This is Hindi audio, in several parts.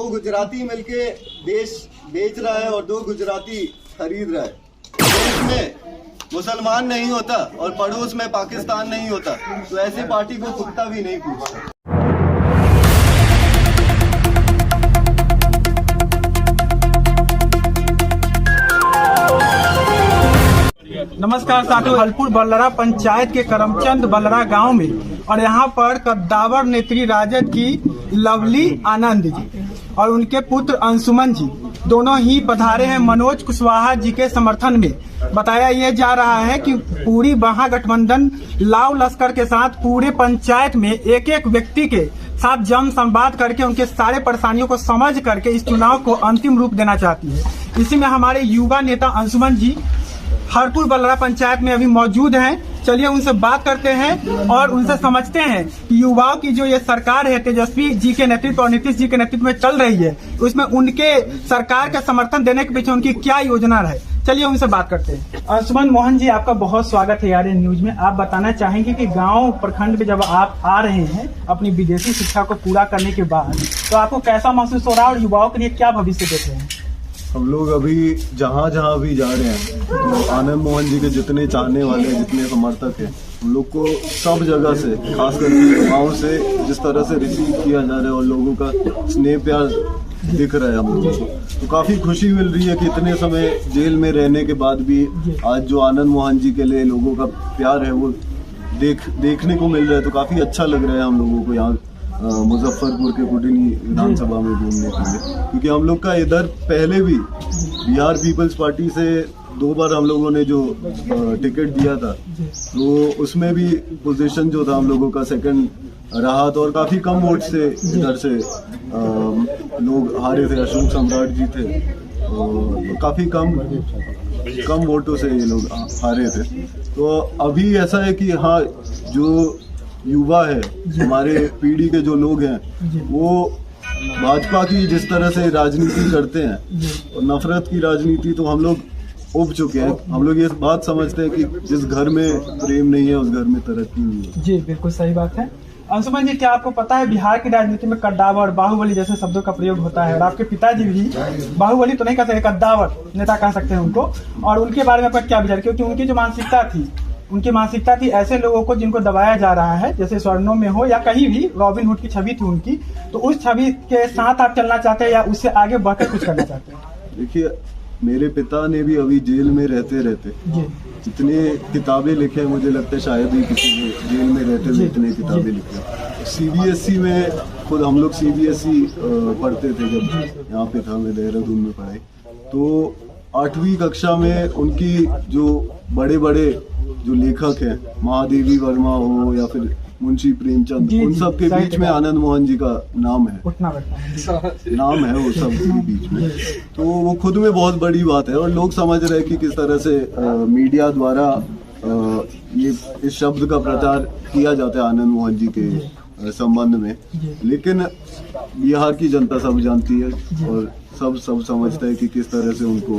दो गुजराती मिलके देश बेच रहा है और दो गुजराती खरीद रहा है। देश में मुसलमान नहीं होता और पड़ोस में पाकिस्तान नहीं होता, तो ऐसी पार्टी को कुत्ता भी नहीं पूछता। नमस्कार साथियों, हलपुर बल्लरा पंचायत के करमचंद बल्लरा गांव में और यहाँ पर कद्दावर नेत्री राजद की लवली आनंद जी और उनके पुत्र अंशुमन जी दोनों ही पधारे हैं मनोज कुशवाहा जी के समर्थन में। बताया यह जा रहा है कि पूरी महागठबंधन लाव लश्कर के साथ पूरे पंचायत में एक एक व्यक्ति के साथ जन संवाद करके उनके सारे परेशानियों को समझ करके इस चुनाव को अंतिम रूप देना चाहती है। इसी में हमारे युवा नेता अंशुमन जी हलपुर बल्लरा पंचायत में अभी मौजूद हैं। चलिए उनसे बात करते हैं और उनसे समझते हैं कि युवाओं की जो ये सरकार है तेजस्वी जी के नेतृत्व और नीतीश जी के नेतृत्व में चल रही है, उसमें उनके सरकार का समर्थन देने के पीछे उनकी क्या योजना है। चलिए उनसे बात करते हैं। अंशुमन मोहन जी, आपका बहुत स्वागत है ARN न्यूज में। आप बताना चाहेंगे कि गाँव प्रखंड में जब आप आ रहे हैं अपनी विदेशी शिक्षा को पूरा करने के बाद, तो आपको कैसा महसूस हो रहा है और युवाओं के लिए क्या भविष्य देख रहे हैं? हम लोग अभी जहाँ जहाँ भी जा रहे हैं तो आनंद मोहन जी के जितने चाहने वाले हैं, जितने समर्थक हैं, हम लोग को सब जगह से, खासकर गाँव से जिस तरह से रिसीव किया जा रहा है और लोगों का स्नेह प्यार दिख रहा है हम लोगों को, तो काफ़ी खुशी मिल रही है कि इतने समय जेल में रहने के बाद भी आज जो आनंद मोहन जी के लिए लोगों का प्यार है वो देखने को मिल रहा है। तो काफ़ी अच्छा लग रहा है हम लोगों को यहाँ मुजफ्फरपुर के कुटनी विधानसभा में घूमने के लिए, क्योंकि हम लोग का इधर पहले भी बिहार पीपल्स पार्टी से 2 बार हम लोगों ने जो टिकट दिया था, तो उसमें भी पोजीशन जो था हम लोगों का सेकंड रहा था और काफ़ी कम वोट से इधर से लोग हारे थे। अशोक सम्राट जी थे, तो काफ़ी कम वोटों से ये लोग हारे थे। तो अभी ऐसा है कि हाँ, जो युवा है, हमारे पीढ़ी के जो लोग हैं, वो भाजपा की जिस तरह से राजनीति करते हैं और नफरत की राजनीति, तो हम लोग उब चुके हैं। हम लोग ये बात समझते हैं कि जिस घर में प्रेम नहीं है उस घर में तरक्की नहीं है। जी बिल्कुल सही बात है। अंशुमन जी, क्या आपको पता है बिहार की राजनीति में कद्दावर, बाहुबली जैसे शब्दों का प्रयोग होता है और आपके पिताजी भी बाहुबली तो नहीं कह सकते, कद्दावर नेता कह सकते हैं उनको, और उनके बारे में आपका क्या विचार? क्योंकि उनकी जो मानसिकता थी ऐसे लोगों को जिनको दबाया जा रहा है, जैसे स्वर्णों में हो या कहीं भी, रॉबिन हुड की छवि थी उनकी, तो उस छवि के साथ आप चलना चाहते हैं या उससे आगे बढ़कर कुछ करना चाहते हैं? देखिए, मेरे पिता ने भी अभी जेल में रहते जितने किताबें लिखे हैं, मुझे लगता है शायद ही किसी ने जेल में रहते हुए इतने किताबें लिखे। CBSE में खुद हम लोग CBSE पढ़ते थे जब यहाँ पे था, मैं देहरादून में पढ़ाई, तो 8वीं कक्षा में उनकी जो बड़े जो लेखक हैं, महादेवी वर्मा हो या फिर मुंशी प्रेमचंद, उन सब के बीच में आनंद मोहन जी का नाम है वो सब के बीच में। तो वो खुद में बहुत बड़ी बात है और लोग समझ रहे हैं कि किस तरह से मीडिया द्वारा ये इस शब्द का प्रचार किया जाता है आनंद मोहन जी के संबंध में। लेकिन बिहार की जनता सब जानती है और सब समझता है कि किस तरह से उनको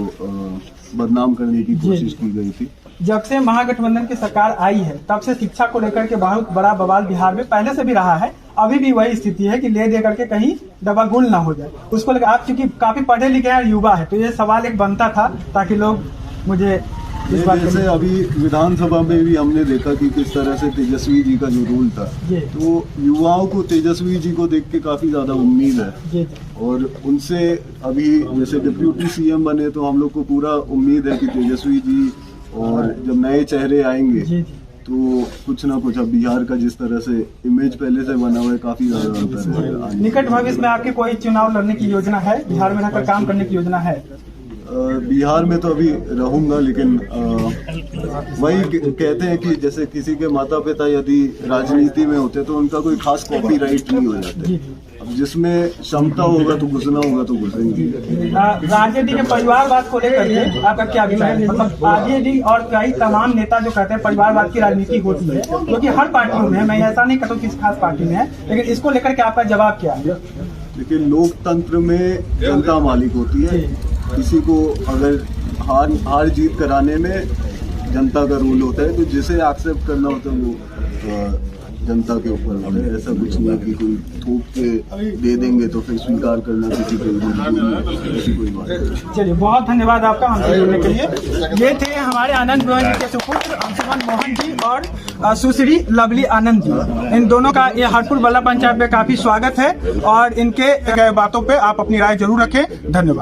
बदनाम करने की कोशिश की गई थी। जब से महागठबंधन की सरकार आई है तब से शिक्षा को लेकर के बहुत बड़ा बवाल बिहार में पहले से भी रहा है, अभी भी वही स्थिति है कि ले दे करके कहीं डबागुल ना हो जाए। उसको लेकर आप चूंकि काफी पढ़े लिखे हैं, युवा है, तो ये सवाल एक बनता था ताकि लोग मुझे इस बात जैसे अभी विधानसभा में भी हमने देखा कि किस तरह से तेजस्वी जी का जो रोल था, तो युवाओं को तेजस्वी जी को देख के काफी ज्यादा उम्मीद है और उनसे अभी जैसे डिप्यूटी CM बने तो हम लोग को पूरा उम्मीद है कि तेजस्वी जी और जब नए चेहरे आएंगे तो कुछ ना कुछ, अब बिहार का जिस तरह से इमेज पहले से बना हुआ है, काफी ज्यादा अंतर है। निकट भविष्य में आपके कोई चुनाव लड़ने की योजना है? बिहार में रहकर काम करने की योजना है? बिहार में तो अभी रहूंगा, लेकिन वही कहते हैं कि जैसे किसी के माता पिता यदि राजनीति में होते तो उनका कोई खास कॉपीराइट नहीं हो जाता। अब जिसमें क्षमता होगा तो घुसना होगा तो घुसेंगे। आरजेडी के परिवारवाद को लेकर के आपका क्या विचार है? मतलब आरजेडी और कई तमाम नेता जो कहते हैं परिवारवाद की राजनीति होती है, क्योंकि हर पार्टियों में है, मैं ऐसा नहीं कहता किसी खास पार्टी में है, लेकिन इसको लेकर के आपका जवाब क्या है? देखिए, लोकतंत्र में जनता मालिक होती है। किसी को अगर हार जीत कराने में जनता का रूल होता है, तो जिसे एक्सेप्ट करना होता है वो जनता के ऊपर होता है। ऐसा कुछ नहीं है कि कोई थोप के दे देंगे तो फिर स्वीकार करना किसी को ऐसी कोई बात नहीं। चलिए, बहुत धन्यवाद आपका हमसे जुड़ने के लिए। ये थे हमारे आनंद मोहन जी के सुपुत्र अंशुमन मोहन जी और सुश्री लवली आनंद जी। इन दोनों का ये हरपुर बल्लरा पंचायत में काफी स्वागत है और इनके बातों पे आप अपनी राय जरूर रखें। धन्यवाद।